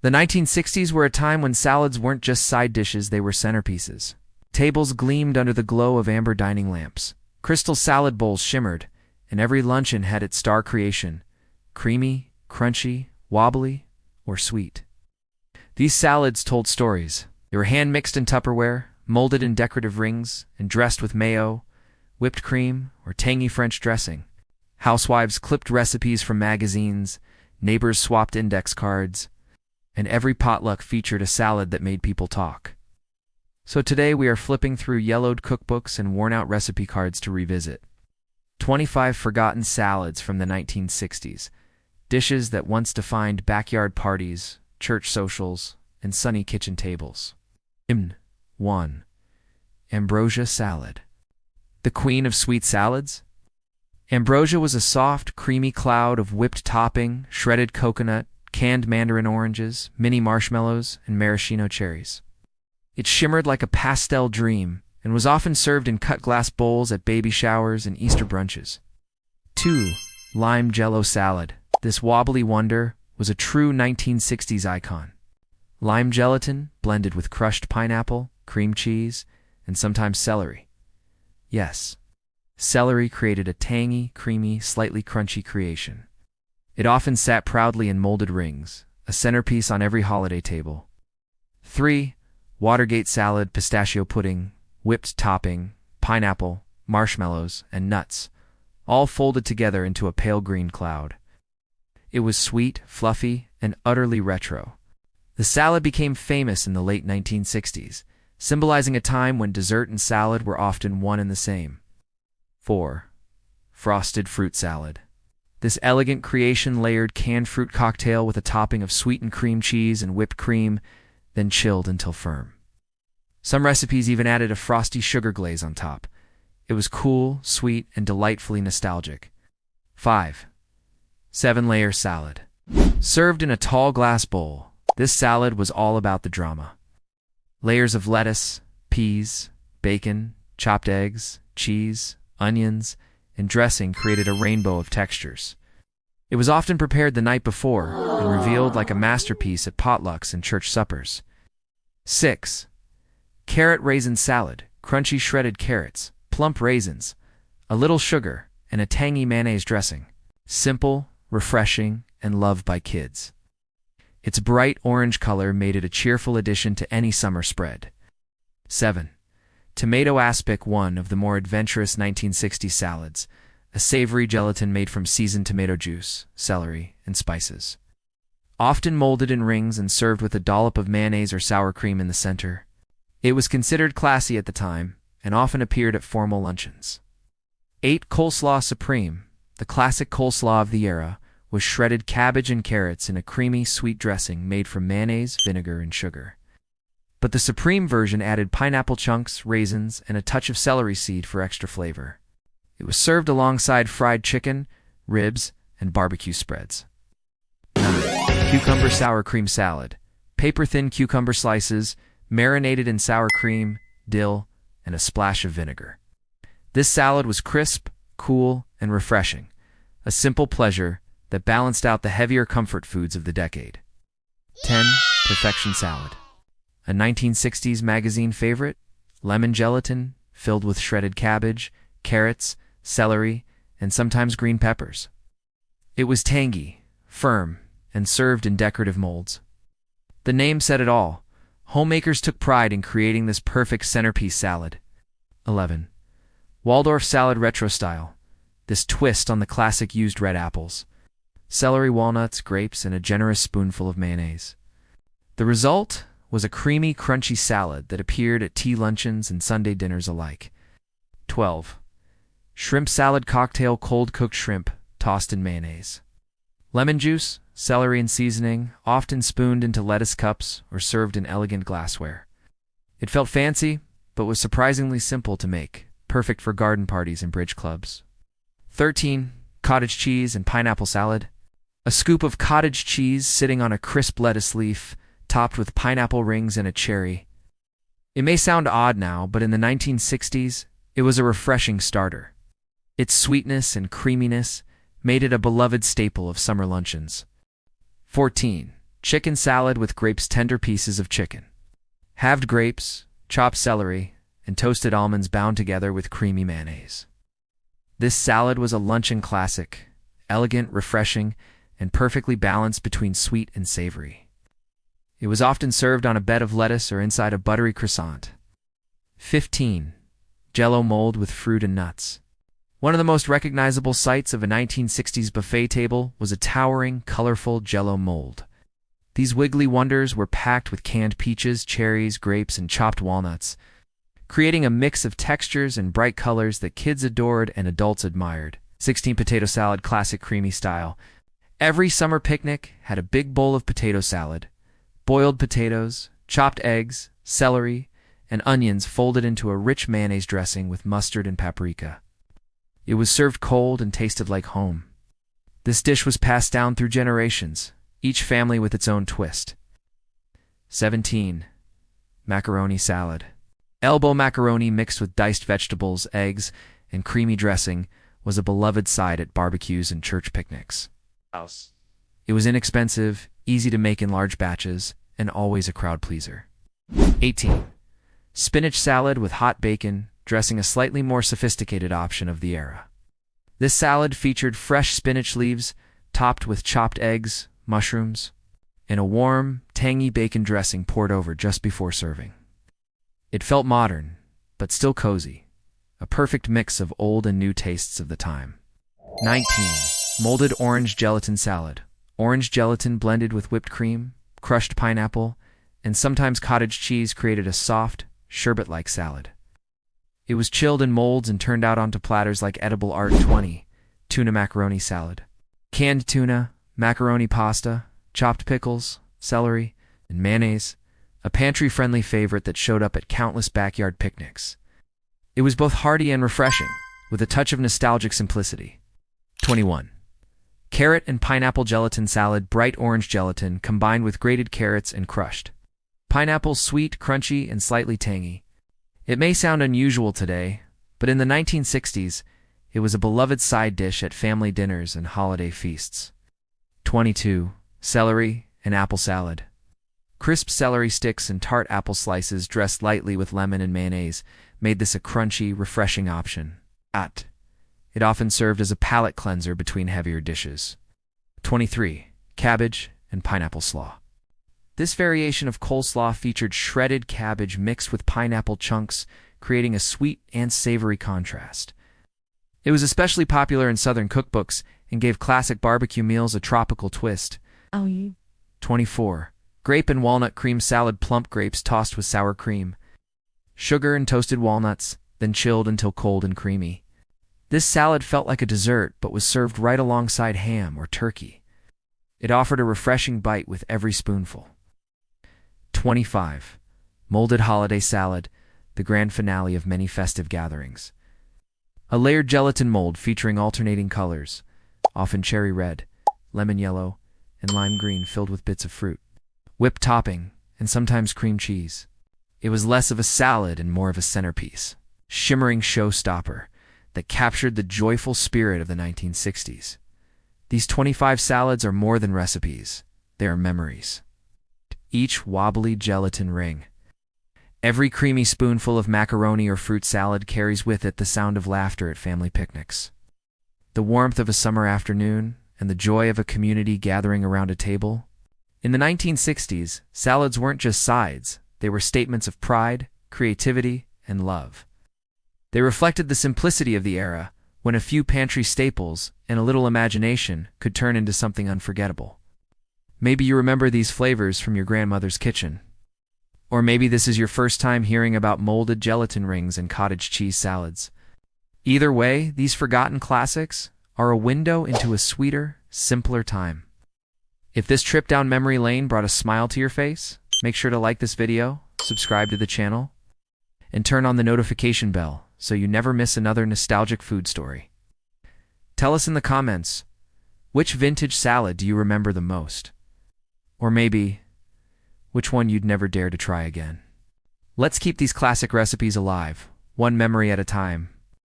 The 1960s were a time when salads weren't just side dishes, they were centerpieces. Tables gleamed under the glow of amber dining lamps. Crystal salad bowls shimmered, and every luncheon had its star creation: creamy, crunchy, wobbly, or sweet. These salads told stories. They were hand-mixed in Tupperware, molded in decorative rings, and dressed with mayo, whipped cream, or tangy French dressing. Housewives clipped recipes from magazines, neighbors swapped index cards, and every potluck featured a salad that made people talk. So today we are flipping through yellowed cookbooks and worn-out recipe cards to revisit 25 forgotten salads from the 1960s, dishes that once defined backyard parties, church socials, and sunny kitchen tables. 1. Ambrosia salad. The queen of sweet salads? Ambrosia was a soft, creamy cloud of whipped topping, shredded coconut, canned mandarin oranges, mini marshmallows, and maraschino cherries. It shimmered like a pastel dream and was often served in cut glass bowls at baby showers and Easter brunches. 2. Lime Jell-O salad. This wobbly wonder was a true 1960s icon. Lime gelatin blended with crushed pineapple, cream cheese, and sometimes celery. Yes, celery created a tangy, creamy, slightly crunchy creation. It often sat proudly in molded rings, a centerpiece on every holiday table. 3. Watergate salad, pistachio pudding, whipped topping, pineapple, marshmallows, and nuts, all folded together into a pale green cloud. It was sweet, fluffy, and utterly retro. The salad became famous in the late 1960s, symbolizing a time when dessert and salad were often one and the same. 4. Frosted fruit salad. This elegant creation layered canned fruit cocktail with a topping of sweetened cream cheese and whipped cream, then chilled until firm. Some recipes even added a frosty sugar glaze on top. It was cool, sweet, and delightfully nostalgic. 5. 7-layer salad. Served in a tall glass bowl, this salad was all about the drama. Layers of lettuce, peas, bacon, chopped eggs, cheese, onions, and dressing created a rainbow of textures. It was often prepared the night before and revealed like a masterpiece at potlucks and church suppers. 6. Carrot raisin salad. Crunchy shredded carrots, plump raisins, a little sugar, and a tangy mayonnaise dressing. Simple, refreshing, and loved by kids. Its bright orange color made it a cheerful addition to any summer spread. 7. Tomato aspic, one of the more adventurous 1960s salads, a savory gelatin made from seasoned tomato juice, celery, and spices. Often molded in rings and served with a dollop of mayonnaise or sour cream in the center. It was considered classy at the time and often appeared at formal luncheons. 8. Coleslaw supreme. The classic coleslaw of the era was shredded cabbage and carrots in a creamy, sweet dressing made from mayonnaise, vinegar, and sugar. But the supreme version added pineapple chunks, raisins, and a touch of celery seed for extra flavor. It was served alongside fried chicken, ribs, and barbecue spreads. 9. Cucumber sour cream salad. Paper-thin cucumber slices, marinated in sour cream, dill, and a splash of vinegar. This salad was crisp, cool, and refreshing, a simple pleasure that balanced out the heavier comfort foods of the decade. 10. Perfection salad. A 1960s magazine favorite, lemon gelatin filled with shredded cabbage, carrots, celery, and sometimes green peppers. It was tangy, firm, and served in decorative molds. The name said it all. Homemakers took pride in creating this perfect centerpiece salad. 11. Waldorf salad retro style. This twist on the classic used red apples, celery, walnuts, grapes, and a generous spoonful of mayonnaise. The result was a creamy, crunchy salad that appeared at tea luncheons and Sunday dinners alike. 12. Shrimp salad cocktail, cold-cooked shrimp tossed in mayonnaise. Lemon juice, celery, and seasoning, often spooned into lettuce cups or served in elegant glassware. It felt fancy, but was surprisingly simple to make, perfect for garden parties and bridge clubs. 13. Cottage cheese and pineapple salad. A scoop of cottage cheese sitting on a crisp lettuce leaf, topped with pineapple rings and a cherry. It may sound odd now, but in the 1960s, it was a refreshing starter. Its sweetness and creaminess made it a beloved staple of summer luncheons. 14. Chicken salad with grapes, tender pieces of chicken. Halved grapes, chopped celery, and toasted almonds bound together with creamy mayonnaise. This salad was a luncheon classic, elegant, refreshing, and perfectly balanced between sweet and savory. It was often served on a bed of lettuce or inside a buttery croissant. 15. Jell-O mold with fruit and nuts. One of the most recognizable sights of a 1960s buffet table was a towering, colorful Jell-O mold. These wiggly wonders were packed with canned peaches, cherries, grapes, and chopped walnuts, creating a mix of textures and bright colors that kids adored and adults admired. 16. Potato salad, classic creamy style. Every summer picnic had a big bowl of potato salad. Boiled potatoes, chopped eggs, celery, and onions folded into a rich mayonnaise dressing with mustard and paprika. It was served cold and tasted like home. This dish was passed down through generations, each family with its own twist. 17. Macaroni salad. Elbow macaroni mixed with diced vegetables, eggs, and creamy dressing was a beloved side at barbecues and church picnics. It was inexpensive, easy to make in large batches, and always a crowd pleaser. 18. Spinach salad with hot bacon, dressing, a slightly more sophisticated option of the era. This salad featured fresh spinach leaves, topped with chopped eggs, mushrooms, and a warm, tangy bacon dressing poured over just before serving. It felt modern, but still cozy, a perfect mix of old and new tastes of the time. 19. Molded orange gelatin salad. Orange gelatin blended with whipped cream, crushed pineapple, and sometimes cottage cheese created a soft, sherbet-like salad. It was chilled in molds and turned out onto platters like edible art. 20. Tuna macaroni salad. Canned tuna, macaroni pasta, chopped pickles, celery, and mayonnaise, a pantry-friendly favorite that showed up at countless backyard picnics. It was both hearty and refreshing, with a touch of nostalgic simplicity. 21. Carrot and pineapple gelatin salad. Bright orange gelatin combined with grated carrots and crushed pineapple, sweet, crunchy, and slightly tangy. It may sound unusual today, but in the 1960s, it was a beloved side dish at family dinners and holiday feasts. 22. Celery and apple salad. Crisp celery sticks and tart apple slices dressed lightly with lemon and mayonnaise made this a crunchy, refreshing option. It often served as a palate cleanser between heavier dishes. 23. Cabbage and pineapple slaw. This variation of coleslaw featured shredded cabbage mixed with pineapple chunks, creating a sweet and savory contrast. It was especially popular in Southern cookbooks and gave classic barbecue meals a tropical twist. 24. Grape and walnut cream salad. Plump grapes tossed with sour cream, sugar, and toasted walnuts, then chilled until cold and creamy. This salad felt like a dessert but was served right alongside ham or turkey. It offered a refreshing bite with every spoonful. 25. Molded holiday salad, the grand finale of many festive gatherings. A layered gelatin mold featuring alternating colors, often cherry red, lemon yellow, and lime green, filled with bits of fruit, whipped topping, and sometimes cream cheese. It was less of a salad and more of a centerpiece, shimmering showstopper that captured the joyful spirit of the 1960s. These 25 salads are more than recipes, they are memories. Each wobbly gelatin ring, every creamy spoonful of macaroni or fruit salad carries with it the sound of laughter at family picnics, the warmth of a summer afternoon, and the joy of a community gathering around a table. In the 1960s, salads weren't just sides, they were statements of pride, creativity, and love. They reflected the simplicity of the era, when a few pantry staples and a little imagination could turn into something unforgettable. Maybe you remember these flavors from your grandmother's kitchen. Or maybe this is your first time hearing about molded gelatin rings and cottage cheese salads. Either way, these forgotten classics are a window into a sweeter, simpler time. If this trip down memory lane brought a smile to your face, make sure to like this video, subscribe to the channel, and turn on the notification bell so you never miss another nostalgic food story. Tell us in the comments, which vintage salad do you remember the most? Or maybe, which one you'd never dare to try again? Let's keep these classic recipes alive, one memory at a time.